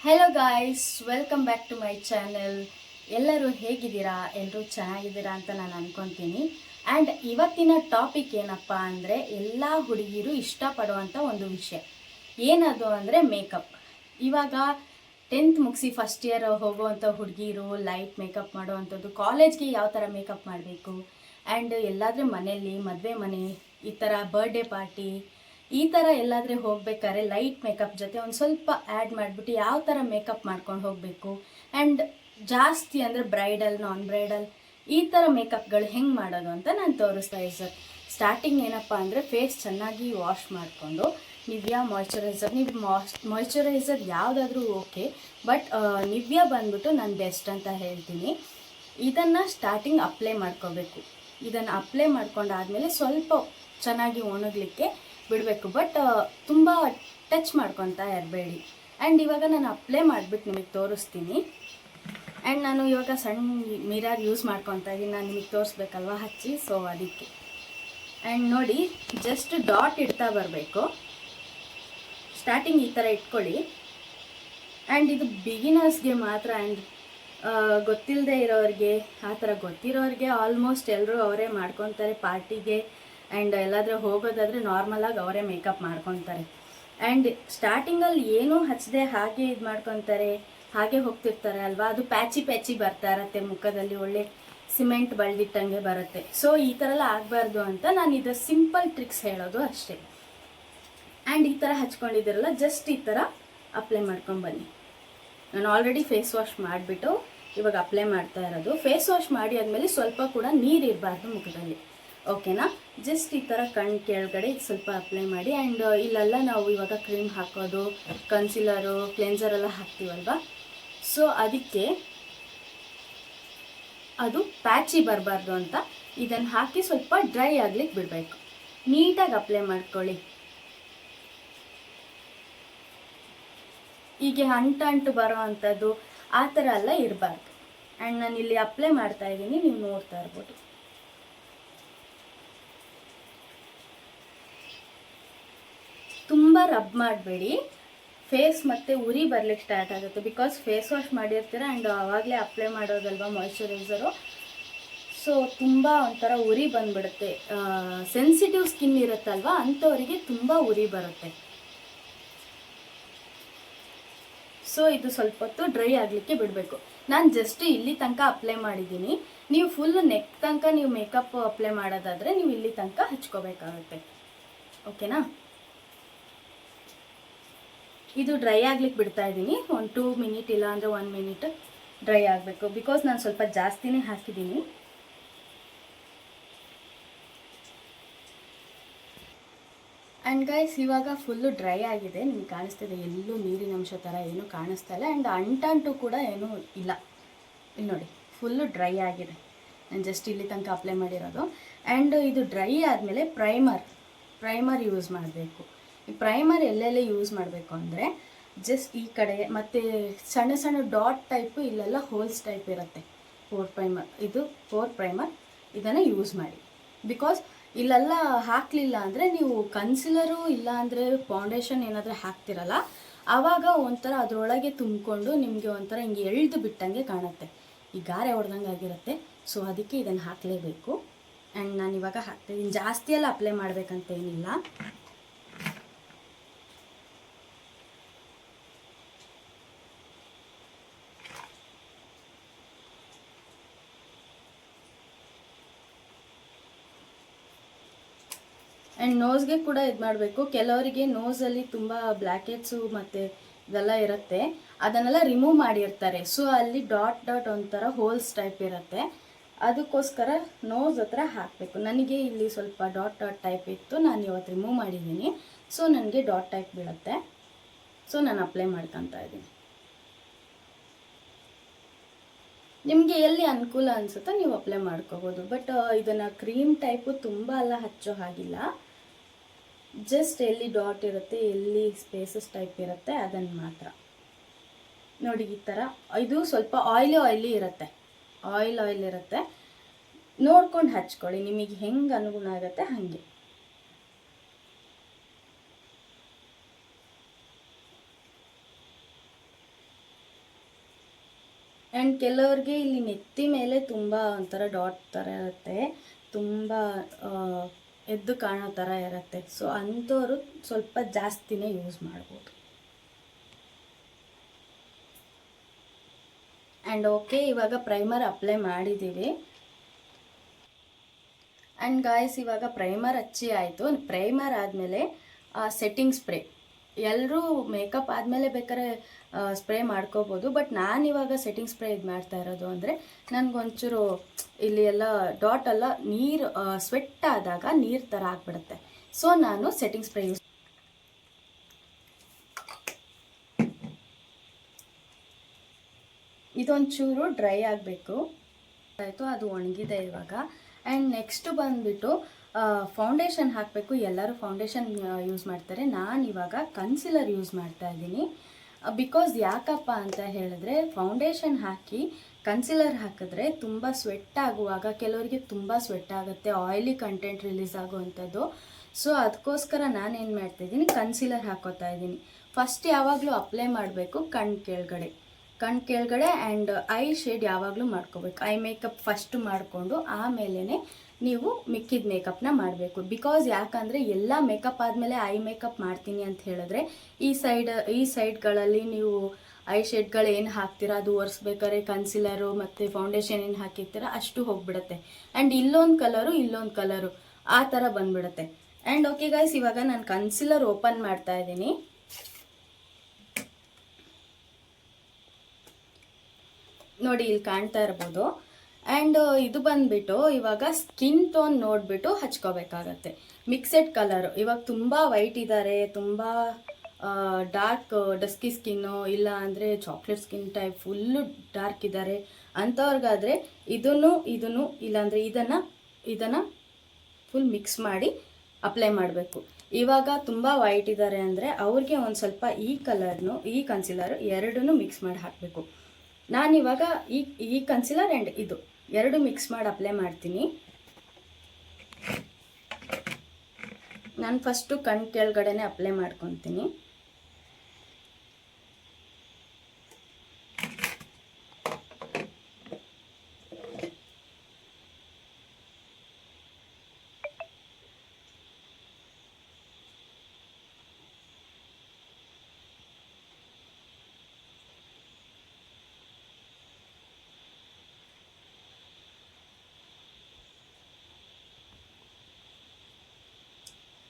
Hello guys, welcome back to my channel. ಎಲ್ಲರೂ ಹೇಗಿದ್ದೀರಾ? ಎಲ್ಲರೂ ಚೆನ್ನಾಗಿದ್ದೀರಾ ಅಂತ ನಾನು ಅನ್ಕೊತೀನಿ. ಆ್ಯಂಡ್ ಇವತ್ತಿನ ಟಾಪಿಕ್ ಏನಪ್ಪ ಅಂದರೆ, ಎಲ್ಲ ಹುಡುಗಿರು ಇಷ್ಟಪಡುವಂಥ ಒಂದು ವಿಷಯ ಏನದು ಅಂದರೆ ಮೇಕಪ್. ಇವಾಗ 10th ಮುಗಿಸಿ ಫಸ್ಟ್ ಇಯರ್ ಹೋಗುವಂಥ ಹುಡುಗಿರು ಲೈಟ್ ಮೇಕಪ್ ಮಾಡುವಂಥದ್ದು, ಕಾಲೇಜ್ಗೆ ಯಾವ ಥರ ಮೇಕಪ್ ಮಾಡಬೇಕು, ಆ್ಯಂಡ್ ಎಲ್ಲಾದರೂ ಮನೆಯಲ್ಲಿ ಮದುವೆ ಮನೆ, ಈ ಥರ ಬರ್ಡೇ ಪಾರ್ಟಿ, ಈ ಥರ ಎಲ್ಲಾದರೆ ಹೋಗ್ಬೇಕಾದ್ರೆ ಲೈಟ್ ಮೇಕಪ್ ಜೊತೆ ಒಂದು ಸ್ವಲ್ಪ ಆ್ಯಡ್ ಮಾಡಿಬಿಟ್ಟು ಯಾವ ಥರ ಮೇಕಪ್ ಮಾಡ್ಕೊಂಡು ಹೋಗಬೇಕು, ಆ್ಯಂಡ್ ಜಾಸ್ತಿ ಅಂದರೆ ಬ್ರೈಡಲ್, ನಾನ್ ಬ್ರೈಡಲ್ ಈ ಥರ ಮೇಕಪ್ಗಳು ಹೆಂಗೆ ಮಾಡೋದು ಅಂತ ನಾನು ತೋರಿಸ್ತಾ ಇದ್ದೆ. ಸ್ಟಾರ್ಟಿಂಗ್ ಏನಪ್ಪ ಅಂದರೆ ಫೇಸ್ ಚೆನ್ನಾಗಿ ವಾಶ್ ಮಾಡಿಕೊಂಡು ನಿವ್ಯಾ ಮಾಯ್ಚರೈಸರ್, ನೀವು ಮಾಯ್ಚರೈಸರ್ ಯಾವುದಾದ್ರೂ ಓಕೆ, ಬಟ್ ನಿವ್ಯಾ ಬಂದ್ಬಿಟ್ಟು ನಾನು ಬೆಸ್ಟ್ ಅಂತ ಹೇಳ್ತೀನಿ. ಇದನ್ನು ಸ್ಟಾರ್ಟಿಂಗ್ ಅಪ್ಲೈ ಮಾಡ್ಕೋಬೇಕು. ಇದನ್ನು ಅಪ್ಲೈ ಮಾಡ್ಕೊಂಡಾದಮೇಲೆ ಸ್ವಲ್ಪ ಚೆನ್ನಾಗಿ ಒಣಗಲಿಕ್ಕೆ ಬಿಡಬೇಕು, ಬಟ್ ತುಂಬ ಟಚ್ ಮಾಡ್ಕೊತಾ ಇರಬೇಡಿ. ಆ್ಯಂಡ್ ಇವಾಗ ನಾನು ಅಪ್ಲೈ ಮಾಡಿಬಿಟ್ಟು ನಿಮಗೆ ತೋರಿಸ್ತೀನಿ. ಆ್ಯಂಡ್ ನಾನು ಇವಾಗ ಸಣ್ಣ ಮಿರರ್ ಯೂಸ್ ಮಾಡ್ಕೊತಾ ಇದ್ದೀನಿ, ನಾನು ನಿಮಗೆ ತೋರಿಸ್ಬೇಕಲ್ವ ಹಚ್ಚಿ, ಸೊ ಅದಕ್ಕೆ. ಆ್ಯಂಡ್ ನೋಡಿ, ಜಸ್ಟ್ ಡಾಟ್ ಇಡ್ತಾ ಬರಬೇಕು. ಸ್ಟಾರ್ಟಿಂಗ್ ಈ ಥರ ಇಟ್ಕೊಳ್ಳಿ. ಆ್ಯಂಡ್ ಇದು ಬಿಗಿನರ್ಸ್ಗೆ ಮಾತ್ರ, ಆ್ಯಂಡ್ ಗೊತ್ತಿಲ್ಲದೆ ಇರೋರಿಗೆ, ಆ ಥರ ಗೊತ್ತಿರೋರಿಗೆ ಆಲ್ಮೋಸ್ಟ್ ಎಲ್ಲರೂ ಅವರೇ ಮಾಡ್ಕೊತಾರೆ ಪಾರ್ಟಿಗೆ. ಆ್ಯಂಡ್ ಎಲ್ಲಾದರೂ ಹೋಗೋದಾದರೆ ನಾರ್ಮಲಾಗಿ ಅವರೇ ಮೇಕಪ್ ಮಾಡ್ಕೊತಾರೆ. ಆ್ಯಂಡ್ ಸ್ಟಾರ್ಟಿಂಗಲ್ಲಿ ಏನೂ ಹಚ್ಚದೆ ಹಾಗೆ ಇದು ಮಾಡ್ಕೊತಾರೆ, ಹಾಗೆ ಹೋಗ್ತಿರ್ತಾರೆ ಅಲ್ವಾ, ಅದು ಪ್ಯಾಚಿ ಬರ್ತಾ ಇರತ್ತೆ ಮುಖದಲ್ಲಿ, ಒಳ್ಳೆ ಸಿಮೆಂಟ್ ಬಳ್ದಿಟ್ಟಂಗೆ ಬರುತ್ತೆ. ಸೊ ಈ ಥರ ಎಲ್ಲ ಆಗಬಾರ್ದು ಅಂತ ನಾನು ಇದು ಸಿಂಪಲ್ ಟ್ರಿಕ್ಸ್ ಹೇಳೋದು ಅಷ್ಟೇ. ಆ್ಯಂಡ್ ಈ ಥರ ಹಚ್ಕೊಂಡಿದ್ದೀರಲ್ಲ, ಜಸ್ಟ್ ಈ ಥರ ಅಪ್ಲೈ ಮಾಡ್ಕೊಂಬನ್ನಿ. ನಾನು ಆಲ್ರೆಡಿ ಫೇಸ್ ವಾಶ್ ಮಾಡಿಬಿಟ್ಟು ಇವಾಗ ಅಪ್ಲೈ ಮಾಡ್ತಾ ಇರೋದು. ಫೇಸ್ ವಾಶ್ ಮಾಡಿ ಆದಮೇಲೆ ಸ್ವಲ್ಪ ಕೂಡ ನೀರು ಇರಬಾರ್ದು ಮುಖದಲ್ಲಿ, ಓಕೆನಾ? ಜಸ್ಟ್ ಈ ಥರ ಕಣ್ಣು ಕೆಳಗಡೆ ಸ್ವಲ್ಪ ಅಪ್ಲೈ ಮಾಡಿ. ಆ್ಯಂಡ್ ಇಲ್ಲೆಲ್ಲ ನಾವು ಇವಾಗ ಕ್ರೀಮ್ ಹಾಕೋದು, ಕನ್ಸಿಲರು, ಕ್ಲೆನ್ಸರೆಲ್ಲ ಹಾಕ್ತೀವಲ್ವ, ಸೊ ಅದಕ್ಕೆ ಅದು ಪ್ಯಾಚಿ ಬರಬಾರ್ದು ಅಂತ ಇದನ್ನು ಹಾಕಿ ಸ್ವಲ್ಪ ಡ್ರೈ ಆಗ್ಲಿಕ್ಕೆ ಬಿಡಬೇಕು. ನೀಟಾಗಿ ಅಪ್ಲೈ ಮಾಡ್ಕೊಳ್ಳಿ. ಹೀಗೆ ಅಂಟು ಬರೋ ಅಂಥದ್ದು ಆ ಥರ ಎಲ್ಲ ಇರಬಾರ್ದು. ಆ್ಯಂಡ್ ನಾನು ಇಲ್ಲಿ ಅಪ್ಲೈ ಮಾಡ್ತಾ ಇದ್ದೀನಿ, ನೀವು ನೋಡ್ತಾ ಇರ್ಬೋದು. ತುಂಬ ರಬ್ ಮಾಡಬೇಡಿ, ಫೇಸ್ ಮತ್ತು ಉರಿ ಬರ್ಲಿಕ್ಕೆ ಸ್ಟಾರ್ಟ್ ಆಗುತ್ತೆ. ಬಿಕಾಸ್ ಫೇಸ್ ವಾಶ್ ಮಾಡಿರ್ತೀರ ಆ್ಯಂಡ್ ಆವಾಗಲೇ ಅಪ್ಲೈ ಮಾಡೋದಲ್ವ ಮಾಯ್ಚರೈಸರು, ಸೊ ತುಂಬ ಒಂಥರ ಉರಿ ಬಂದುಬಿಡುತ್ತೆ. ಸೆನ್ಸಿಟಿವ್ ಸ್ಕಿನ್ ಇರುತ್ತಲ್ವ, ಅಂಥವರಿಗೆ ತುಂಬ ಉರಿ ಬರುತ್ತೆ. ಸೊ ಇದು ಸ್ವಲ್ಪ ಹೊತ್ತು ಡ್ರೈ ಆಗಲಿಕ್ಕೆ ಬಿಡಬೇಕು. ನಾನು ಜಸ್ಟ್ ಇಲ್ಲಿ ತನಕ ಅಪ್ಲೈ ಮಾಡಿದ್ದೀನಿ. ನೀವು ಫುಲ್ ನೆಕ್ ತನಕ ನೀವು ಮೇಕಪ್ ಅಪ್ಲೈ ಮಾಡೋದಾದರೆ ನೀವು ಇಲ್ಲಿ ತನಕ ಹಚ್ಕೋಬೇಕಾಗುತ್ತೆ, ಓಕೆನಾ? ಇದು ಡ್ರೈ ಆಗ್ಲಿಕ್ಕೆ ಬಿಡ್ತಾ ಇದ್ದೀನಿ. ಒಂದು 2 ಮಿನಿಟ್ ಇಲ್ಲ ಅಂದರೆ 1 ಮಿನಿಟ್ ಡ್ರೈ ಆಗಬೇಕು. ಬಿಕಾಸ್ ನಾನು ಸ್ವಲ್ಪ ಜಾಸ್ತಿನೇ ಹಾಕಿದ್ದೀನಿ. ಆ್ಯಂಡ್ ಗೈಸ್, ಇವಾಗ ಫುಲ್ಲು ಡ್ರೈ ಆಗಿದೆ, ನಿಮ್ಗೆ ಕಾಣಿಸ್ತಿದೆ, ಎಲ್ಲೂ ನೀರಿನ ಅಂಶ ಥರ ಏನೂ ಕಾಣಿಸ್ತಾ ಇಲ್ಲ. ಆ್ಯಂಡ್ ಅಂಟು ಕೂಡ ಏನೂ ಇಲ್ಲ. ಇಲ್ಲಿ ನೋಡಿ, ಫುಲ್ಲು ಡ್ರೈ ಆಗಿದೆ. ನಾನು ಜಸ್ಟ್ ಇಲ್ಲಿ ತನಕ ಅಪ್ಲೈ ಮಾಡಿರೋದು. ಆ್ಯಂಡ್ ಇದು ಡ್ರೈ ಆದಮೇಲೆ ಪ್ರೈಮರ್ ಯೂಸ್ ಮಾಡಬೇಕು. ಈ ಪ್ರೈಮರ್ ಎಲ್ಲೆಲ್ಲಿ ಯೂಸ್ ಮಾಡಬೇಕು ಅಂದರೆ, ಜಸ್ಟ್ ಈ ಕಡೆ ಮತ್ತು ಸಣ್ಣ ಸಣ್ಣ ಡಾಟ್ ಟೈಪು, ಇಲ್ಲೆಲ್ಲ ಹೋಲ್ಸ್ ಟೈಪ್ ಇರುತ್ತೆ. ಪೋರ್ ಪ್ರೈಮರ್ ಇದನ್ನು ಯೂಸ್ ಮಾಡಿ. ಬಿಕಾಸ್ ಇಲ್ಲೆಲ್ಲ ಹಾಕಲಿಲ್ಲ ಅಂದರೆ ನೀವು ಕನ್ಸಿಲರು ಇಲ್ಲ ಅಂದರೆ ಫೌಂಡೇಶನ್ ಏನಾದರೂ ಹಾಕ್ತಿರಲ್ಲ, ಆವಾಗ ಒಂಥರ ಅದರೊಳಗೆ ತುಂಬಿಕೊಂಡು ನಿಮಗೆ ಒಂಥರ ಹಿಂಗೆ ಎಳ್ದು ಬಿಟ್ಟಂಗೆ ಕಾಣುತ್ತೆ, ಈ ಗಾರೆ ಹೊಡೆದಂಗೆ ಆಗಿರುತ್ತೆ. ಸೊ ಅದಕ್ಕೆ ಇದನ್ನು ಹಾಕಲೇಬೇಕು. ಆ್ಯಂಡ್ ನಾನು ಇವಾಗ ಹಾಕ್ತಾಯಿದ್ದೀನಿ. ಜಾಸ್ತಿ ಎಲ್ಲ ಅಪ್ಲೈ ಮಾಡಬೇಕಂತ ಏನಿಲ್ಲ. ಆ್ಯಂಡ್ ನೋಸ್ಗೆ ಕೂಡ ಇದು ಮಾಡಬೇಕು. ಕೆಲವರಿಗೆ ನೋಸಲ್ಲಿ ತುಂಬ ಬ್ಲ್ಯಾಕೆಟ್ಸು ಮತ್ತು ಇದೆಲ್ಲ ಇರುತ್ತೆ, ಅದನ್ನೆಲ್ಲ ರಿಮೂವ್ ಮಾಡಿರ್ತಾರೆ. ಸೊ ಅಲ್ಲಿ ಡಾಟ್ ಒಂಥರ ಹೋಲ್ಸ್ ಟೈಪ್ ಇರುತ್ತೆ, ಅದಕ್ಕೋಸ್ಕರ ನೋಸ್ ಹತ್ರ ಹಾಕಬೇಕು. ನನಗೆ ಇಲ್ಲಿ ಸ್ವಲ್ಪ ಡಾಟ್ ಟೈಪ್ ಇತ್ತು, ನಾನು ಇವತ್ತು ರಿಮೂವ್ ಮಾಡಿದ್ದೀನಿ. ಸೊ ನನಗೆ ಡಾಟ್ ಟೈಪ್ ಬೀಳುತ್ತೆ, ಸೊ ನಾನು ಅಪ್ಲೈ ಮಾಡ್ಕೊತಾ ಇದ್ದೀನಿ. ನಿಮಗೆ ಎಲ್ಲಿ ಅನುಕೂಲ ಅನಿಸುತ್ತೋ ನೀವು ಅಪ್ಲೈ ಮಾಡ್ಕೋಬೋದು. ಬಟ್ ಇದನ್ನು ಕ್ರೀಮ್ ಟೈಪು ತುಂಬ ಎಲ್ಲ ಹಚ್ಚೋ ಹಾಗಿಲ್ಲ. ಜಸ್ಟ್ ಎಲ್ಲಿ ಡಾಟ್ ಇರುತ್ತೆ, ಎಲ್ಲಿ ಸ್ಪೇಸಸ್ ಟೈಪ್ ಇರುತ್ತೆ ಅದನ್ನು ಮಾತ್ರ ನೋಡಿ. ಈ ಥರ ಇದು ಸ್ವಲ್ಪ ಆಯಿಲಿ ಇರುತ್ತೆ, ಆಯಿಲ್ ಇರುತ್ತೆ. ನೋಡ್ಕೊಂಡು ಹಚ್ಕೊಳ್ಳಿ, ನಿಮಗೆ ಹೆಂಗೆ ಅನುಗುಣ ಆಗುತ್ತೆ ಹಾಗೆ. ಆ್ಯಂಡ್ ಕೆಲವ್ರಿಗೆ ಇಲ್ಲಿ ನೆತ್ತಿ ಮೇಲೆ ತುಂಬ ಒಂಥರ ಡಾಟ್ ಥರ ಇರುತ್ತೆ, ತುಂಬ ಎದ್ದು ಕಾಣೋ ಥರ ಇರುತ್ತೆ. ಸೊ ಅಂಥವರು ಸ್ವಲ್ಪ ಜಾಸ್ತಿನೇ ಯೂಸ್ ಮಾಡ್ಬೋದು. ಆ್ಯಂಡ್ ಓಕೆ, ಇವಾಗ ಪ್ರೈಮರ್ ಅಪ್ಲೈ ಮಾಡಿದ್ದೀವಿ. ಆ್ಯಂಡ್ ಗಾಯ್ಸ್, ಇವಾಗ ಪ್ರೈಮರ್ ಹಚ್ಚಿ ಆಯಿತು. ಪ್ರೈಮರ್ ಆದಮೇಲೆ ಸೆಟ್ಟಿಂಗ್ ಸ್ಪ್ರೇ, ಎಲ್ಲರೂ ಮೇಕಪ್ ಆದಮೇಲೆ ಬೇಕಾದ್ರೆ ಸ್ಪ್ರೇ ಮಾಡ್ಕೋಬೋದು. ಬಟ್ ನಾನಿವಾಗ ಸೆಟ್ಟಿಂಗ್ ಸ್ಪ್ರೇ ಇದು ಮಾಡ್ತಾ ಇರೋದು ಅಂದರೆ ನನಗೊಂಚೂರು ಇಲ್ಲಿ ಎಲ್ಲ ಡಾಟ್ ಎಲ್ಲ ನೀರು ಸ್ವೆಟ್ ಆದಾಗ ನೀರು ಥರ ಆಗಿಬಿಡುತ್ತೆ. ಸೊ ನಾನು ಸೆಟ್ಟಿಂಗ್ ಸ್ಪ್ರೇ ಯೂಸ್, ಇದೊಂಚೂರು ಡ್ರೈ ಆಗಬೇಕು. ಆಯಿತು, ಅದು ಒಣಗಿದೆ ಇವಾಗ. ಆ್ಯಂಡ್ ನೆಕ್ಸ್ಟ್ ಬಂದುಬಿಟ್ಟು ಫೌಂಡೇಶನ್ ಹಾಕಬೇಕು. ಎಲ್ಲರೂ ಫೌಂಡೇಶನ್ ಯೂಸ್ ಮಾಡ್ತಾರೆ, ನಾನು ಇವಾಗ ಕನ್ಸಿಲರ್ ಯೂಸ್ ಮಾಡ್ತಾ ಇದ್ದೀನಿ. ಬಿಕಾಸ್ ಯಾಕಪ್ಪ ಅಂತ ಹೇಳಿದ್ರೆ, ಫೌಂಡೇಶನ್ ಹಾಕಿ ಕನ್ಸಿಲರ್ ಹಾಕಿದ್ರೆ ತುಂಬ ಸ್ವೆಟ್ ಆಗುವಾಗ ಕೆಲವರಿಗೆ ತುಂಬ ಸ್ವೆಟ್ ಆಗುತ್ತೆ, ಆಯಿಲಿ ಕಂಟೆಂಟ್ ರಿಲೀಸ್ ಆಗುವಂಥದ್ದು. ಸೊ ಅದಕ್ಕೋಸ್ಕರ ನಾನೇನು ಮಾಡ್ತಾಯಿದ್ದೀನಿ, ಕನ್ಸಿಲರ್ ಹಾಕೋತಾ ಇದ್ದೀನಿ. ಫಸ್ಟ್ ಯಾವಾಗಲೂ ಅಪ್ಲೈ ಮಾಡಬೇಕು ಕಣ್ಣು ಕೆಳಗಡೆ ಆ್ಯಂಡ್ ಐ ಶೇಡ್ ಯಾವಾಗಲೂ ಮಾಡ್ಕೋಬೇಕು. ಐ ಮೇಕಪ್ ಫಸ್ಟ್ ಮಾಡಿಕೊಂಡು ಆಮೇಲೆ ನೀವು ಮಿಕ್ಕಿದ ಮೇಕಪ್ನ ಮಾಡಬೇಕು. ಬಿಕಾಸ್ ಯಾಕಂದರೆ ಎಲ್ಲ ಮೇಕಪ್ ಆದಮೇಲೆ ಐ ಮೇಕಪ್ ಮಾಡ್ತೀನಿ ಅಂತ ಹೇಳಿದ್ರೆ ಈ ಸೈಡ್ಗಳಲ್ಲಿ ನೀವು ಐ ಶೇಡ್ಗಳು ಏನು ಹಾಕ್ತೀರಾ ಅದು ಒರೆಸ್ಬೇಕಾದ್ರೆ ಕನ್ಸಿಲರು ಮತ್ತು ಫೌಂಡೇಶನ್ ಏನು ಹಾಕಿರ್ತೀರ ಅಷ್ಟು ಹೋಗಿಬಿಡುತ್ತೆ. ಆ್ಯಂಡ್ ಇಲ್ಲೊಂದು ಕಲರು ಆ ಥರ ಬಂದುಬಿಡುತ್ತೆ. ಆ್ಯಂಡ್ ಓಕೆ ಗೈಸ್, ಇವಾಗ ನಾನು ಕನ್ಸಿಲರ್ ಓಪನ್ ಮಾಡ್ತಾ ಇದ್ದೀನಿ. ನೋಡಿ, ಇಲ್ಲಿ ಕಾಣ್ತಾ ಇರ್ಬೋದು. ಆ್ಯಂಡ್ ಇದು ಬಂದುಬಿಟ್ಟು ಇವಾಗ ಸ್ಕಿನ್ ಟೋನ್ ನೋಡಿಬಿಟ್ಟು ಹಚ್ಕೋಬೇಕಾಗತ್ತೆ. ಮಿಕ್ಸೆಡ್ ಕಲರು, ಇವಾಗ ತುಂಬ ವೈಟ್ ಇದ್ದಾರೆ, ತುಂಬ ಡಾರ್ಕ್ ಡಸ್ಕಿ ಸ್ಕಿನ್ನು, ಇಲ್ಲ ಅಂದರೆ chocolate skin type full dark ಇದ್ದಾರೆ ಅಂಥವ್ರಿಗಾದರೆ ಇದನ್ನು ಇಲ್ಲಾಂದರೆ ಇದನ್ನು ಫುಲ್ ಮಿಕ್ಸ್ ಮಾಡಿ ಅಪ್ಲೈ ಮಾಡಬೇಕು. ಇವಾಗ ತುಂಬ ವೈಟ್ ಇದ್ದಾರೆ ಅಂದರೆ ಅವ್ರಿಗೆ ಒಂದು ಸ್ವಲ್ಪ ಈ ಕನ್ಸಿಲರ್ ಎರಡನ್ನೂ ಮಿಕ್ಸ್ ಮಾಡಿ ಹಾಕಬೇಕು. ನಾನಿವಾಗ ಈ ಕನ್ಸಿಲರ್ ಆ್ಯಂಡ್ ಇದು ಎರಡು ಮಿಕ್ಸ್ ಮಾಡಿ ಅಪ್ಲೈ ಮಾಡ್ತೀನಿ. ನಾನು ಫಸ್ಟು ಕಣ್ಣು ಕೆಳಗಡೆನೆ ಅಪ್ಲೈ ಮಾಡ್ಕೊತೀನಿ.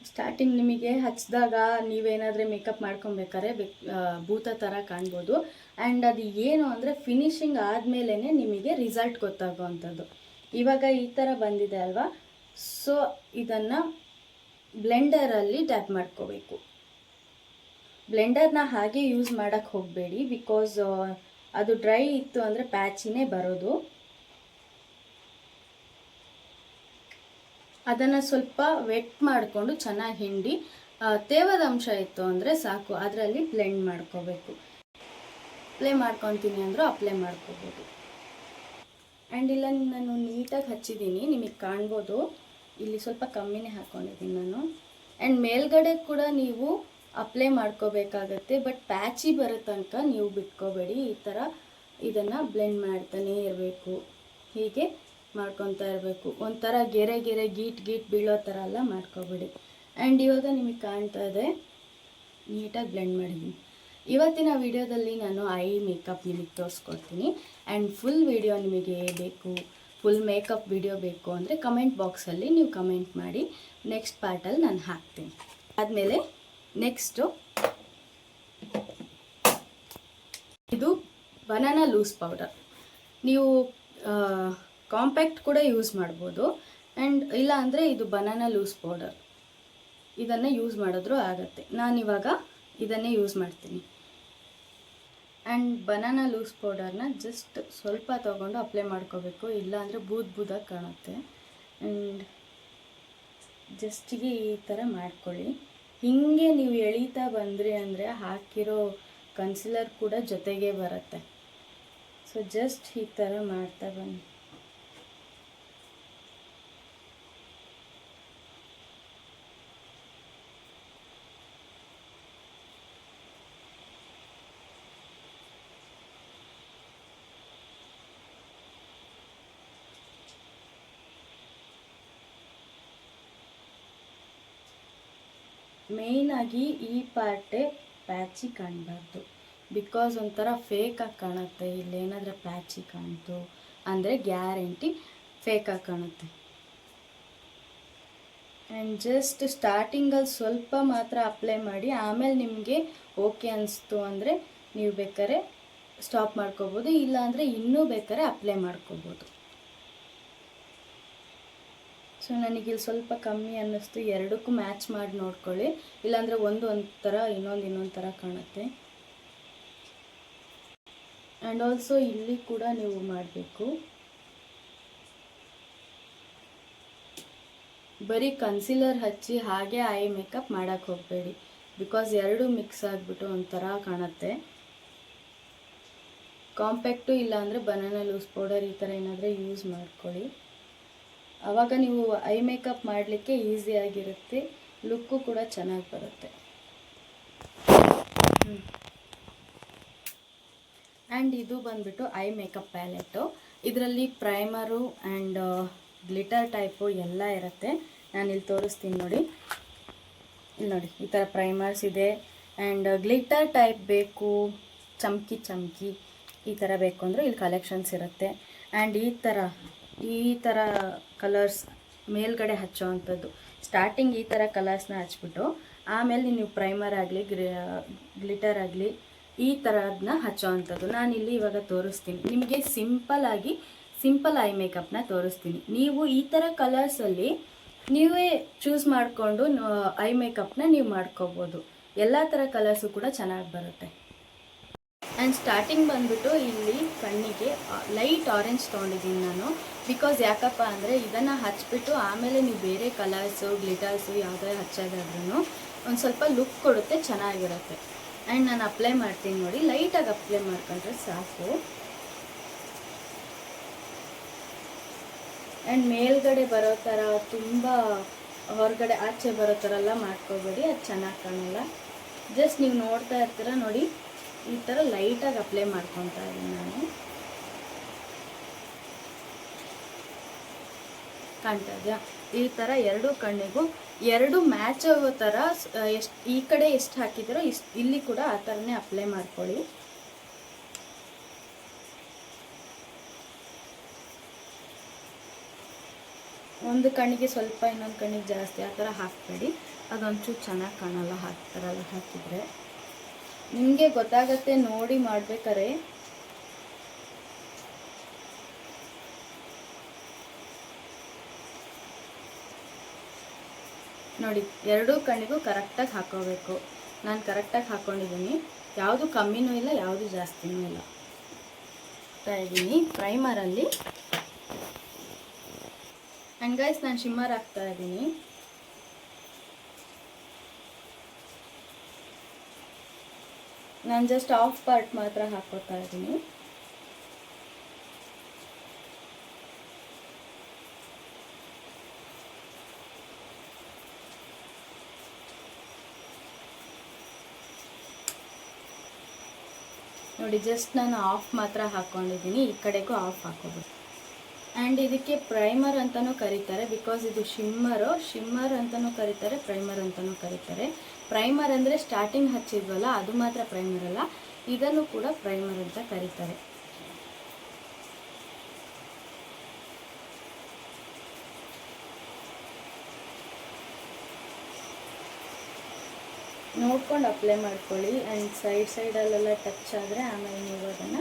ಸ್ಟಾರ್ಟಿಂಗ್ ನಿಮಗೆ ಹಚ್ಚಿದಾಗ ನೀವೇನಾದರೂ ಮೇಕಪ್ ಮಾಡ್ಕೊಬೇಕಾದ್ರೆ ಭೂತ ಥರ ಕಾಣ್ಬೋದು. ಆ್ಯಂಡ್ ಅದು ಏನು ಅಂದರೆ ಫಿನಿಶಿಂಗ್ ಆದಮೇಲೆ ನಿಮಗೆ ರಿಸಲ್ಟ್ ಗೊತ್ತಾಗುವಂಥದ್ದು. ಇವಾಗ ಈ ಥರ ಬಂದಿದೆ ಅಲ್ವಾ, ಸೊ ಇದನ್ನು ಬ್ಲೆಂಡರಲ್ಲಿ ಟ್ಯಾಪ್ ಮಾಡ್ಕೋಬೇಕು. ಬ್ಲೆಂಡರ್ನ ಹಾಗೆ ಯೂಸ್ ಮಾಡೋಕ್ಕೆ ಹೋಗಬೇಡಿ, ಬಿಕಾಸ್ ಅದು ಡ್ರೈ ಇತ್ತು ಅಂದರೆ ಪ್ಯಾಚಿನೇ ಬರೋದು. ಅದನ್ನು ಸ್ವಲ್ಪ ವೆಟ್ ಮಾಡಿಕೊಂಡು ಚೆನ್ನಾಗಿ ಹಿಂಡಿ ತೇವದ ಅಂಶ ಇತ್ತು ಅಂದರೆ ಸಾಕು, ಅದರಲ್ಲಿ ಬ್ಲೆಂಡ್ ಮಾಡ್ಕೋಬೇಕು. ಅಪ್ಲೈ ಮಾಡ್ಕೊತೀನಿ ಅಂದರೂ ಅಪ್ಲೈ ಮಾಡ್ಕೋಬೋದು. ಆ್ಯಂಡ್ ಇಲ್ಲ ನಾನು ನೀಟಾಗಿ ಹಚ್ಚಿದ್ದೀನಿ, ನಿಮಗೆ ಕಾಣ್ಬೋದು. ಇಲ್ಲಿ ಸ್ವಲ್ಪ ಕಮ್ಮಿನೇ ಹಾಕ್ಕೊಂಡಿದ್ದೀನಿ ನಾನು. ಆ್ಯಂಡ್ ಮೇಲ್ಗಡೆ ಕೂಡ ನೀವು ಅಪ್ಲೈ ಮಾಡ್ಕೋಬೇಕಾಗತ್ತೆ, ಬಟ್ ಪ್ಯಾಚಿ ಬರೋ ತನಕ ನೀವು ಬಿಟ್ಕೋಬೇಡಿ. ಈ ಥರ ಇದನ್ನು ಬ್ಲೆಂಡ್ ಮಾಡ್ತಾನೇ ಇರಬೇಕು, ಹೀಗೆ ಮಾಡ್ಕೊತಾ ಇರಬೇಕು. ಒಂಥರ ಗೆರೆ ಗೀಟ್ ಬೀಳೋ ಥರ ಎಲ್ಲ ಮಾಡ್ಕೋಬೇಡಿ. ಆ್ಯಂಡ್ ಇವಾಗ ನಿಮಗೆ ಕಾಣ್ತಾ ಇದೆ, ನೀಟಾಗಿ ಬ್ಲೆಂಡ್ ಮಾಡಿದ್ದೀನಿ. ಇವತ್ತಿನ ವಿಡಿಯೋದಲ್ಲಿ ನಾನು ಐ ಮೇಕಪ್ ನಿಮಗೆ ತೋರಿಸ್ಕೊಡ್ತೀನಿ. ಆ್ಯಂಡ್ ಫುಲ್ ವಿಡಿಯೋ ನಿಮಗೆ ಬೇಕು, ಫುಲ್ ಮೇಕಪ್ ವಿಡಿಯೋ ಬೇಕು ಅಂದರೆ ಕಮೆಂಟ್ ಬಾಕ್ಸಲ್ಲಿ ನೀವು ಕಮೆಂಟ್ ಮಾಡಿ, ನೆಕ್ಸ್ಟ್ ಪಾರ್ಟಲ್ಲಿ ನಾನು ಹಾಕ್ತೀನಿ. ಆದಮೇಲೆ ನೆಕ್ಸ್ಟು ಇದು ಬನಾನಾ ಲೂಸ್ ಪೌಡರ್. ನೀವು ಕಾಂಪ್ಯಾಕ್ಟ್ ಕೂಡ ಯೂಸ್ ಮಾಡ್ಬೋದು. ಆ್ಯಂಡ್ ಇಲ್ಲ ಅಂದರೆ ಇದು ಬನಾನಾ ಲೂಸ್ ಪೌಡರ್, ಇದನ್ನು ಯೂಸ್ ಮಾಡಿದ್ರೂ ಆಗುತ್ತೆ. ನಾನಿವಾಗ ಇದನ್ನೇ ಯೂಸ್ ಮಾಡ್ತೀನಿ. ಆ್ಯಂಡ್ ಬನಾನಾ ಲೂಸ್ ಪೌಡರ್ನ ಜಸ್ಟ್ ಸ್ವಲ್ಪ ತೊಗೊಂಡು ಅಪ್ಲೈ ಮಾಡ್ಕೋಬೇಕು, ಇಲ್ಲಾಂದರೆ ಬೂದಾಗಿ ಕಾಣುತ್ತೆ. ಆ್ಯಂಡ್ ಜಸ್ಟಿಗೆ ಈ ಥರ ಮಾಡ್ಕೊಳ್ಳಿ. ಹೀಗೆ ನೀವು ಎಳೀತಾ ಬಂದ್ರಿ ಅಂದರೆ ಹಾಕಿರೋ ಕನ್ಸಿಲರ್ ಕೂಡ ಜೊತೆಗೆ ಬರುತ್ತೆ. ಸೊ ಜಸ್ಟ್ ಈ ಥರ ಮಾಡ್ತಾ ಬನ್ನಿ. ಮೇಯ್ನಾಗಿ ಈ ಪಾರ್ಟೇ ಪ್ಯಾಚಿ ಕಾಣಬಾರ್ದು, ಬಿಕಾಸ್ ಒಂಥರ ಫೇಕಾಗಿ ಕಾಣುತ್ತೆ. ಇಲ್ಲೇನಾದರೂ ಪ್ಯಾಚಿ ಕಾಣ್ತು ಅಂದರೆ ಗ್ಯಾರಂಟಿ ಫೇಕಾಗಿ ಕಾಣುತ್ತೆ. ಆ್ಯಂಡ್ ಜಸ್ಟ್ ಸ್ಟಾರ್ಟಿಂಗಲ್ಲಿ ಸ್ವಲ್ಪ ಮಾತ್ರ ಅಪ್ಲೈ ಮಾಡಿ, ಆಮೇಲೆ ನಿಮಗೆ ಓಕೆ ಅನಿಸ್ತು ಅಂದರೆ ನೀವು ಬೇಕಾದ್ರೆ ಸ್ಟಾಪ್ ಮಾಡ್ಕೋಬೋದು, ಇಲ್ಲಾಂದರೆ ಇನ್ನೂ ಬೇಕಾದ್ರೆ ಅಪ್ಲೈ ಮಾಡ್ಕೋಬೋದು. ಸೊ ನನಗಿಲ್ಲಿ ಸ್ವಲ್ಪ ಕಮ್ಮಿ ಅನ್ನಿಸ್ತು, ಎರಡಕ್ಕೂ ಮ್ಯಾಚ್ ಮಾಡಿ ನೋಡ್ಕೊಳ್ಳಿ, ಇಲ್ಲಾಂದರೆ ಒಂದು ಥರ ಇನ್ನೊಂದು ಥರ ಕಾಣುತ್ತೆ. ಆ್ಯಂಡ್ ಆಲ್ಸೋ ಇಲ್ಲಿ ಕೂಡ ನೀವು ಮಾಡಬೇಕು. ಬರೀ ಕನ್ಸಿಲರ್ ಹಚ್ಚಿ ಹಾಗೆ ಐ ಮೇಕಪ್ ಮಾಡೋಕ್ಕೆ ಹೋಗಬೇಡಿ, ಬಿಕಾಸ್ ಎರಡೂ ಮಿಕ್ಸ್ ಆಗಿಬಿಟ್ಟು ಒಂಥರ ಕಾಣುತ್ತೆ. ಕಾಂಪ್ಯಾಕ್ಟು ಇಲ್ಲಾಂದರೆ ಬನಾನಾ ಲೂಸ್ ಪೌಡರ್ ಈ ಥರ ಏನಾದರೂ ಯೂಸ್ ಮಾಡ್ಕೊಳ್ಳಿ. ಆವಾಗ ನೀವು ಐ ಮೇಕಪ್ ಮಾಡಲಿಕ್ಕೆ ಈಸಿಯಾಗಿರುತ್ತೆ, ಲುಕ್ಕು ಕೂಡ ಚೆನ್ನಾಗಿ ಬರುತ್ತೆ. ಆ್ಯಂಡ್ ಇದು ಬಂದುಬಿಟ್ಟು ಐ ಮೇಕಪ್ ಪ್ಯಾಲೆಟು. ಇದರಲ್ಲಿ ಪ್ರೈಮರು ಆ್ಯಂಡ್ ಗ್ಲಿಟರ್ ಟೈಪು ಎಲ್ಲ ಇರುತ್ತೆ. ನಾನಿಲ್ಲಿ ತೋರಿಸ್ತೀನಿ ನೋಡಿ. ಇಲ್ಲಿ ನೋಡಿ, ಈ ಥರ ಪ್ರೈಮರ್ಸ್ ಇದೆ. ಆ್ಯಂಡ್ ಗ್ಲಿಟರ್ ಟೈಪ್ ಬೇಕು, ಚಮ್ಕಿ ಈ ಥರ ಬೇಕು ಅಂದರೆ ಇಲ್ಲಿ ಕಲೆಕ್ಷನ್ಸ್ ಇರುತ್ತೆ. ಆ್ಯಂಡ್ ಈ ಥರ ಕಲರ್ಸ್ ಮೇಲ್ಗಡೆ ಹಚ್ಚೋ ಅಂಥದ್ದು. ಸ್ಟಾರ್ಟಿಂಗ್ ಈ ಥರ ಕಲರ್ಸ್ನ ಹಚ್ಬಿಟ್ಟು ಆಮೇಲೆ ನೀವು ಪ್ರೈಮರ್ ಆಗಲಿ ಗ್ಲಿಟರ್ ಆಗಲಿ ಈ ಥರದನ್ನ ಹಚ್ಚೋ ಅಂಥದ್ದು. ನಾನಿಲ್ಲಿ ಇವಾಗ ತೋರಿಸ್ತೀನಿ ನಿಮಗೆ. ಸಿಂಪಲ್ ಐ ಮೇಕಪ್ನ ತೋರಿಸ್ತೀನಿ. ನೀವು ಈ ಥರ ಕಲರ್ಸಲ್ಲಿ ನೀವೇ ಚೂಸ್ ಮಾಡಿಕೊಂಡು ಐ ಮೇಕಪ್ನ ನೀವು ಮಾಡ್ಕೋಬೋದು. ಎಲ್ಲ ಥರ ಕಲರ್ಸು ಕೂಡ ಚೆನ್ನಾಗಿ ಬರುತ್ತೆ. ಆ್ಯಂಡ್ ಸ್ಟಾರ್ಟಿಂಗ್ ಬಂದುಬಿಟ್ಟು ಇಲ್ಲಿ ಕಣ್ಣಿಗೆ ಲೈಟ್ ಆರೆಂಜ್ ತೊಗೊಂಡಿದ್ದೀನಿ ನಾನು. ಬಿಕಾಸ್ ಯಾಕಪ್ಪ ಅಂದರೆ ಇದನ್ನು ಹಚ್ಬಿಟ್ಟು ಆಮೇಲೆ ನೀವು ಬೇರೆ ಕಲರ್ಸು ಗ್ಲಿಟರ್ಸು ಯಾವುದೇ ಹಚ್ಚೋದಾದ್ರೂ ಒಂದು ಸ್ವಲ್ಪ ಲುಕ್ ಕೊಡುತ್ತೆ, ಚೆನ್ನಾಗಿರುತ್ತೆ. ಆ್ಯಂಡ್ ನಾನು ಅಪ್ಲೈ ಮಾಡ್ತೀನಿ ನೋಡಿ. ಲೈಟಾಗಿ ಅಪ್ಲೈ ಮಾಡ್ಕೊಂಡ್ರೆ ಸಾಕು. ಆ್ಯಂಡ್ ಮೇಲ್ಗಡೆ ಬರೋ ಥರ ತುಂಬ ಹೊರಗಡೆ ಆಚೆ ಬರೋ ಥರ ಎಲ್ಲ ಮಾಡ್ಕೋಬೇಡಿ, ಅದು ಚೆನ್ನಾಗಿ ಕಾಣಲ್ಲ. ಜಸ್ಟ್ ನೀವು ನೋಡ್ತಾ ಇರ್ತೀರ ನೋಡಿ, ಈ ಥರ ಲೈಟಾಗಿ ಅಪ್ಲೈ ಮಾಡ್ಕೊತಾ ಇದ್ದೀನಿ ನಾನು. ಕಾಣ್ತಾ ಇದೆಯಾ? ಈ ಥರ ಎರಡೂ ಕಣ್ಣಿಗೂ ಎರಡು ಮ್ಯಾಚ್ ಆಗೋ ಥರ ಈ ಕಡೆ ಎಷ್ಟು ಹಾಕಿದ್ದೀರೋ ಇಲ್ಲಿ ಕೂಡ ಆ ಥರನೇ ಅಪ್ಲೈ ಮಾಡ್ಕೊಳ್ಳಿ. ಒಂದು ಕಣ್ಣಿಗೆ ಸ್ವಲ್ಪ, ಇನ್ನೊಂದು ಕಣ್ಣಿಗೆ ಜಾಸ್ತಿ ಆ ಥರ ಹಾಕಬೇಡಿ, ಅದೊಂಚೂರು ಚೆನ್ನಾಗಿ ಕಾಣಲ್ಲ ಹಾಕ್ತಾರಲ್ಲ. ಹಾಕಿದರೆ ನಿಮಗೆ ಗೊತ್ತಾಗತ್ತೆ ನೋಡಿ ಮಾಡ್ಬೇಕಾರೆ. ನೋಡಿ, ಎರಡೂ ಕಣ್ಣಿಗೂ ಕರೆಕ್ಟಾಗಿ ಹಾಕೋಬೇಕು. ನಾನು ಕರೆಕ್ಟಾಗಿ ಹಾಕ್ಕೊಂಡಿದ್ದೀನಿ, ಯಾವುದು ಕಮ್ಮಿನೂ ಇಲ್ಲ, ಯಾವುದು ಜಾಸ್ತಿನೂ ಇಲ್ಲ. ಇದ್ದೀನಿ ಪ್ರೈಮರಲ್ಲಿ. ಆ್ಯಂಡ್ ಗೈಸ್, ನಾನು ಶಿಮ್ಮರ್ ಹಾಕ್ತಾ ಇದ್ದೀನಿ. ನಾನು ಜಸ್ಟ್ ಆಫ್ ಪಾರ್ಟ್ ಮಾತ್ರ ಹಾಕೋತಾ ಇದ್ದೀನಿ. ನೋಡಿ, ಜಸ್ಟ್ ನಾನು ಆಫ್ ಮಾತ್ರ ಹಾಕ್ಕೊಂಡಿದ್ದೀನಿ, ಈ ಕಡೆಗೂ ಆಫ್ ಹಾಕೋಬೇಕು. ಆ್ಯಂಡ್ ಇದಕ್ಕೆ ಪ್ರೈಮರ್ ಅಂತಲೂ ಕರೀತಾರೆ, ಬಿಕಾಸ್ ಇದು ಶಿಮ್ಮರ್ ಅಂತಲೂ ಕರೀತಾರೆ, ಪ್ರೈಮರ್ ಅಂತಲೂ ಕರೀತಾರೆ. ಪ್ರೈಮರ್ ಅಂದರೆ ಸ್ಟಾರ್ಟಿಂಗ್ ಹಚ್ಚಿದ್ವಲ್ಲ ಅದು ಮಾತ್ರ ಪ್ರೈಮರ್ ಅಲ್ಲ, ಇದನ್ನು ಕೂಡ ಪ್ರೈಮರ್ ಅಂತ ಕರೀತಾರೆ. ನೋಡ್ಕೊಂಡು ಅಪ್ಲೈ ಮಾಡ್ಕೊಳ್ಳಿ. ಆ್ಯಂಡ್ ಸೈಡಲ್ಲೆಲ್ಲ ಟಚ್ ಆದರೆ ಆಮೇಲೆ ನೀವು ಅದನ್ನು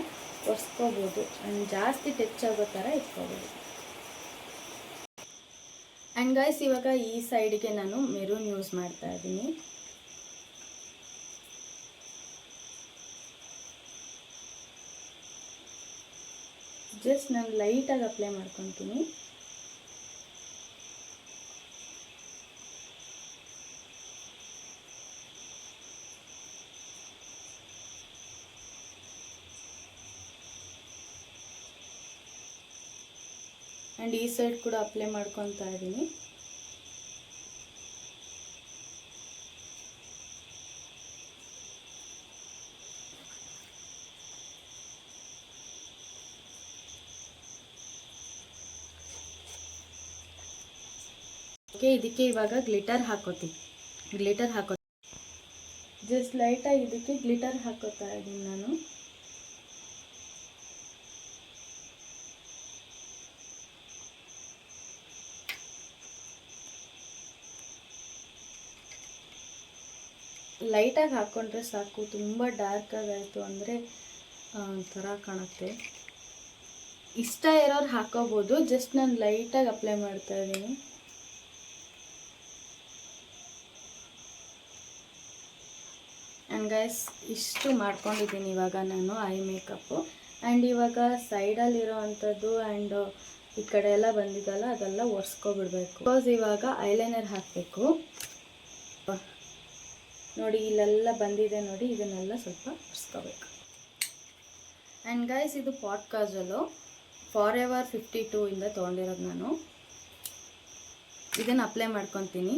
ಒರೆಸ್ಕೋಬೋದು. ಆ್ಯಂಡ್ ಜಾಸ್ತಿ ಟಚ್ ಆಗೋ ಥರ ಇಟ್ಕೋಬೋದು. ಆ್ಯಂಡ್ ಗೈಸ್, ಇವಾಗ ಈ ಸೈಡಿಗೆ ನಾನು ಮೆರೂನ್ ಯೂಸ್ ಮಾಡ್ತಾ ಇದ್ದೀನಿ. ಜಸ್ಟ್ ನಾನು ಲೈಟಾಗಿ ಅಪ್ಲೈ ಮಾಡ್ಕೊತೀನಿ. ಆ್ಯಂಡ್ ಈ ಸೈಡ್ ಕೂಡ ಅಪ್ಲೈ ಮಾಡ್ಕೊತಾ ಇದ್ದೀನಿ. ಓಕೆ, ಇದಕ್ಕೆ ಇವಾಗ ಗ್ಲಿಟರ್ ಹಾಕೋತೀನಿ. ಜಸ್ಟ್ ಲೈಟಾಗಿ ಇದಕ್ಕೆ ಗ್ಲಿಟರ್ ಹಾಕೋತಾ ಇದ್ದೀನಿ ನಾನು. ಲೈಟಾಗಿ ಹಾಕ್ಕೊಂಡ್ರೆ ಸಾಕು. ತುಂಬ ಡಾರ್ಕಾಗಾಯಿತು ಅಂದರೆ ಒಂಥರ ಕಾಣುತ್ತೆ. ಇಷ್ಟ ಇರೋರು ಹಾಕೋಬೋದು. ಜಸ್ಟ್ ನಾನು ಲೈಟಾಗಿ ಅಪ್ಲೈ ಮಾಡ್ತಾ ಇದ್ದೀನಿ. ಆ್ಯಂಡ್ ಗೈಸ್, ಇಷ್ಟು ಮಾಡ್ಕೊಂಡಿದ್ದೀನಿ ಇವಾಗ ನಾನು ಐ ಮೇಕಪ್ಪು. ಆ್ಯಂಡ್ ಇವಾಗ ಸೈಡಲ್ಲಿರೋ ಅಂಥದ್ದು ಆ್ಯಂಡ್ ಈ ಕಡೆ ಎಲ್ಲ ಬಂದಿದ್ದಲ್ಲ ಅದೆಲ್ಲ ಒರೆಸ್ಕೊಬಿಡ್ಬೇಕು. ಬಿಕಾಸ್ ಇವಾಗ ಐಲೈನರ್ ಹಾಕಬೇಕು. ನೋಡಿ ಇಲ್ಲೆಲ್ಲ ಬಂದಿದೆ ನೋಡಿ, ಇದನ್ನೆಲ್ಲ ಸ್ವಲ್ಪ ಒರೆಸ್ಕೋಬೇಕು. ಆ್ಯಂಡ್ ಗೈಸ್, ಇದು ಪಾಟ್ ಕಾಜಲು ಫಾರೆವರ್ 52 ಇಂದ ತೊಗೊಂಡಿರೋದು ನಾನು. ಇದನ್ನು ಅಪ್ಲೈ ಮಾಡ್ಕೊತೀನಿ.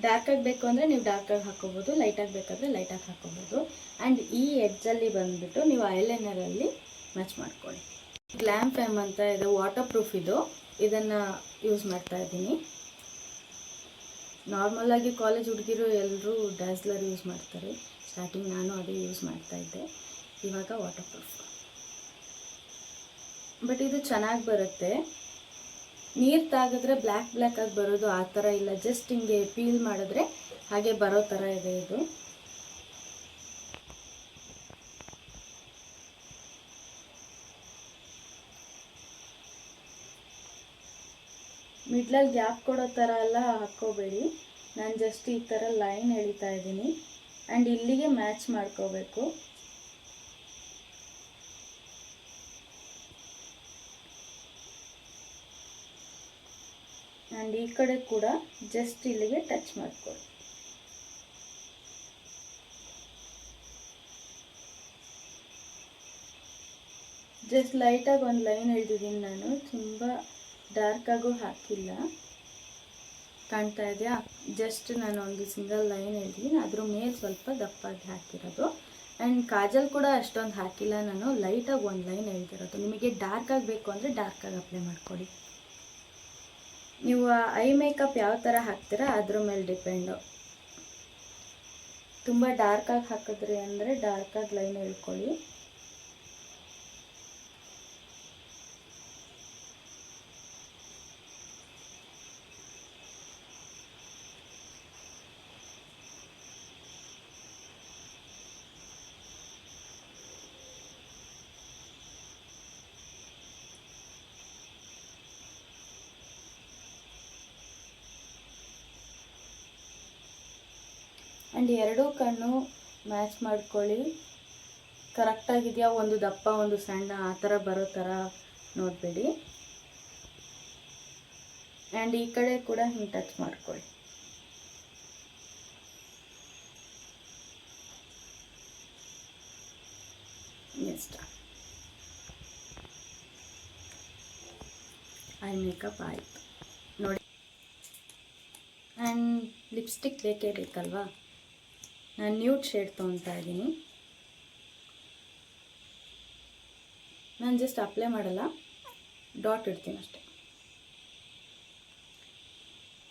ಡಾರ್ಕ್ ಆಗಬೇಕು ಅಂದರೆ ನೀವು ಡಾರ್ಕಾಗಿ ಹಾಕೋಬೋದು, ಲೈಟಾಗಿ ಬೇಕಾದರೆ ಲೈಟಾಗಿ ಹಾಕೋಬೋದು. ಆ್ಯಂಡ್ ಈ ಎಡ್ಜಲ್ಲಿ ಬಂದುಬಿಟ್ಟು ನೀವು ಐಲೈನರಲ್ಲಿ ಮ್ಯಾಚ್ ಮಾಡ್ಕೊಳ್ಳಿ. ಗ್ಲಾಮ್ ಫೇಮ್ ಅಂತ ಇದೆ, ವಾಟರ್ ಪ್ರೂಫ್ ಇದು. ಇದನ್ನು ಯೂಸ್ ಮಾಡ್ತಾ ಇದ್ದೀನಿ. ನಾರ್ಮಲಾಗಿ ಕಾಲೇಜ್ ಹುಡುಗಿರು ಎಲ್ಲರೂ ಡ್ಯಾಸ್ಲರ್ ಯೂಸ್ ಮಾಡ್ತಾರೆ. ಸ್ಟಾರ್ಟಿಂಗ್ ನಾನು ಅದೇ ಯೂಸ್ ಮಾಡ್ತಾಯಿದ್ದೆ. ಇವಾಗ ವಾಟರ್ ಪ್ರೂಫ್. ಬಟ್ ಇದು ಚೆನ್ನಾಗಿ ಬರುತ್ತೆ. ನೀರು ತಾಗಿದ್ರೆ ಬ್ಲ್ಯಾಕ್ ಆಗಿ ಬರೋದು ಆ ಥರ ಇಲ್ಲ. ಜಸ್ಟ್ ಹಿಂಗೆ ಪೀಲ್ ಮಾಡಿದ್ರೆ ಹಾಗೆ ಬರೋ ಥರ ಇದೆ ಇದು. ಮಿಡ್ಲಲ್ಲಿ ಗ್ಯಾಪ್ ಕೊಡೋ ಥರ ಎಲ್ಲ ಹಾಕ್ಕೋಬೇಡಿ. ನಾನು ಜಸ್ಟ್ ಈ ಥರ ಲೈನ್ ಎಳಿತಾ ಇದ್ದೀನಿ. ಆ್ಯಂಡ್ ಇಲ್ಲಿಗೆ ಮ್ಯಾಚ್ ಮಾಡ್ಕೋಬೇಕು. ಆ್ಯಂಡ್ ಈ ಕಡೆ ಕೂಡ ಜಸ್ಟ್ ಇಲ್ಲಿಗೆ ಟಚ್ ಮಾಡ್ಕೊಳ್ಳಿ. ಜಸ್ಟ್ ಲೈಟಾಗಿ ಒಂದು ಲೈನ್ ಎಳೆದಿದ್ದೀನಿ ನಾನು. ತುಂಬ ಡಾರ್ಕಾಗೂ ಹಾಕಿಲ್ಲ. ಕಾಣ್ತಾ ಇದೆಯಾ? ಜಸ್ಟ್ ನಾನು ಒಂದು ಸಿಂಗಲ್ ಲೈನ್ ಎಳೆದಿದ್ದೀನಿ. ಅದ್ರ ಮೇಲೆ ಸ್ವಲ್ಪ ದಪ್ಪಾಗಿ ಹಾಕಿರೋದು. ಆ್ಯಂಡ್ ಕಾಜಲ್ ಕೂಡ ಅಷ್ಟೊಂದು ಹಾಕಿಲ್ಲ ನಾನು. ಲೈಟಾಗಿ ಒಂದು ಲೈನ್ ಎಳೆದಿರೋದು. ನಿಮಗೆ ಡಾರ್ಕ್ ಆಗಬೇಕು ಅಂದರೆ ಡಾರ್ಕಾಗಿ ಅಪ್ಲೈ ಮಾಡ್ಕೊಳ್ಳಿ. ನೀವು ಐ ಮೇಕಪ್ ಯಾವ ಥರ ಹಾಕ್ತೀರಾ ಅದ್ರ ಮೇಲೆ ಡಿಪೆಂಡು. ತುಂಬ ಡಾರ್ಕಾಗಿ ಹಾಕಿದ್ರಿ ಅಂದರೆ ಡಾರ್ಕಾಗಿ ಲೈನ್ ಎಳ್ಕೊಳ್ಳಿ. ಆ್ಯಂಡ್ ಎರಡೂ ಕಣ್ಣು ಮ್ಯಾಚ್ ಮಾಡ್ಕೊಳ್ಳಿ. ಕರೆಕ್ಟಾಗಿದೆಯಾ, ಒಂದು ದಪ್ಪ ಒಂದು ಸಣ್ಣ ಆ ಥರ ಬರೋ ಥರ ನೋಡಬೇಡಿ. ಆ್ಯಂಡ್ ಈ ಕಡೆ ಕೂಡ ಹಿಂಗೆ ಟಚ್ ಮಾಡ್ಕೊಳ್ಳಿ. ನೆಕ್ಸ್ಟ್ ಐ ಮೇಕಪ್ ಆಯಿತು ನೋಡಿ. ಆ್ಯಂಡ್ ಲಿಪ್ಸ್ಟಿಕ್ ಬೇಕೇ ಬೇಕಲ್ವಾ? ನಾನು ನ್ಯೂಡ್ ಶೇಡ್ ತೊಗೊತಾ ಇದ್ದೀನಿ. ನಾನು ಜಸ್ಟ್ ಅಪ್ಲೈ ಮಾಡಲ್ಲ, ಡಾಟ್ ಇಡ್ತೀನಿ ಅಷ್ಟೆ.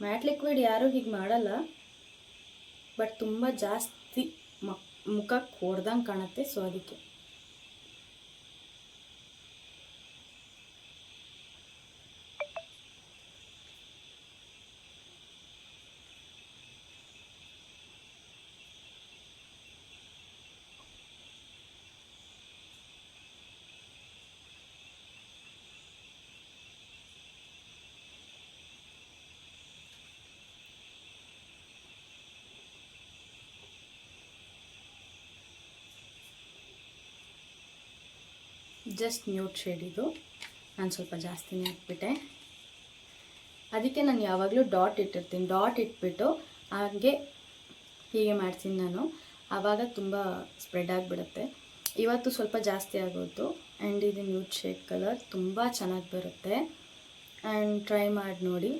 ಮ್ಯಾಟ್ ಲಿಕ್ವಿಡ್ ಯಾರೂ ಹೀಗೆ ಮಾಡಲ್ಲ, ಬಟ್ ತುಂಬ ಜಾಸ್ತಿ ಮುಖಕ್ಕೆ ಹೊಡೆದಂಗೆ ಕಾಣುತ್ತೆ. ಸೊ ಅದಕ್ಕೆ ಜಸ್ಟ್ ನ್ಯೂಡ್ ಶೇಡ್ ಇದು. ನಾನು ಸ್ವಲ್ಪ ಜಾಸ್ತಿನೇ ಹಾಕ್ಬಿಟ್ಟೆ. ಅದಕ್ಕೆ ನಾನು ಯಾವಾಗಲೂ ಡಾಟ್ ಇಟ್ಟಿರ್ತೀನಿ. ಡಾಟ್ ಇಟ್ಬಿಟ್ಟು ಹಾಗೆ ಹೀಗೆ ಮಾಡ್ತೀನಿ ನಾನು. ಆವಾಗ ತುಂಬ ಸ್ಪ್ರೆಡ್ ಆಗಿಬಿಡುತ್ತೆ. ಇವತ್ತು ಸ್ವಲ್ಪ ಜಾಸ್ತಿ ಆಗೋದು. ಆ್ಯಂಡ್ ಇದು ನ್ಯೂಡ್ ಶೇಡ್ ಕಲರ್ ತುಂಬ ಚೆನ್ನಾಗಿ ಬರುತ್ತೆ. ಆ್ಯಂಡ್ ಟ್ರೈ ಮಾಡಿ ನೋಡಿ.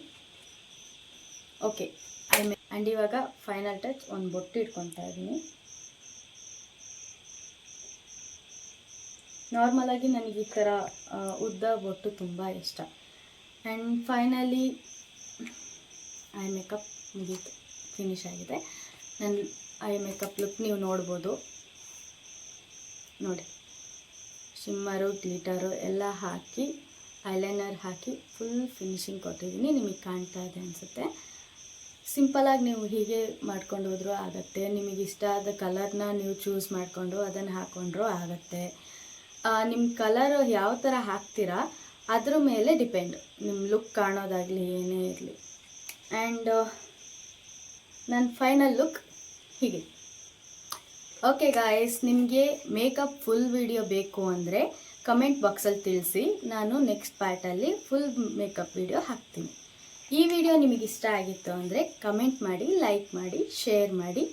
ಓಕೆ, ಆ್ಯಂಡ್ ಇವಾಗ ಫೈನಲ್ ಟಚ್ ಒಂದು ಬೊಟ್ಟು ಇಟ್ಕೊತಾ ಇದ್ದೀನಿ. ನಾರ್ಮಲಾಗಿ ನನಗೆ ಈ ಥರ ಉದ್ದ ಬೊಟ್ಟು ತುಂಬ ಇಷ್ಟ. ಆ್ಯಂಡ್ ಫೈನಲಿ ಐ ಮೇಕಪ್ ಮುಗೀತು, ಫಿನಿಶ್ ಆಗಿದೆ. ನನ್ನ ಐ ಮೇಕಪ್ ಲುಕ್ ನೀವು ನೋಡ್ಬೋದು. ನೋಡಿ, ಶಿಮ್ಮರು ಗ್ಲಿಟರು ಎಲ್ಲ ಹಾಕಿ ಐಲೈನರ್ ಹಾಕಿ ಫುಲ್ ಫಿನಿಶಿಂಗ್ ಕೊಟ್ಟಿದ್ದೀನಿ. ನಿಮಗೆ ಕಾಣ್ತಾ ಇದೆ ಅನಿಸುತ್ತೆ. ಸಿಂಪಲಾಗಿ ನೀವು ಹೀಗೆ ಮಾಡ್ಕೊಂಡು ಹೋದರೂ ಆಗುತ್ತೆ. ನಿಮಗೆ ಇಷ್ಟ ಆದ ಕಲರ್ನ ನೀವು ಚೂಸ್ ಮಾಡಿಕೊಂಡು ಅದನ್ನು ಹಾಕ್ಕೊಂಡ್ರೂ ಆಗುತ್ತೆ. ನಿಮ್ಮ ಕಲರು ಯಾವ ಥರ ಹಾಕ್ತೀರಾ ಅದ್ರ ಮೇಲೆ ಡಿಪೆಂಡ್, ನಿಮ್ಮ ಲುಕ್ ಕಾಣೋದಾಗಲಿ ಏನೇ ಇರಲಿ. ಆ್ಯಂಡ್ ನನ್ನ ಫೈನಲ್ ಲುಕ್ ಹೀಗೆ. ಓಕೆ ಗಾಯ್ಸ್, ನಿಮಗೆ ಮೇಕಪ್ ಫುಲ್ ವಿಡಿಯೋ ಬೇಕು ಅಂದರೆ ಕಮೆಂಟ್ ಬಾಕ್ಸಲ್ಲಿ ತಿಳಿಸಿ. ನಾನು ನೆಕ್ಸ್ಟ್ ಪಾರ್ಟಲ್ಲಿ ಫುಲ್ ಮೇಕಪ್ ವಿಡಿಯೋ ಹಾಕ್ತೀನಿ. ಈ ವಿಡಿಯೋ ನಿಮಗೆ ಇಷ್ಟ ಆಗಿತ್ತು ಅಂದರೆ ಕಮೆಂಟ್ ಮಾಡಿ, ಲೈಕ್ ಮಾಡಿ, ಶೇರ್ ಮಾಡಿ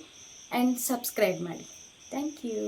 ಆ್ಯಂಡ್ ಸಬ್ಸ್ಕ್ರೈಬ್ ಮಾಡಿ. Thank you.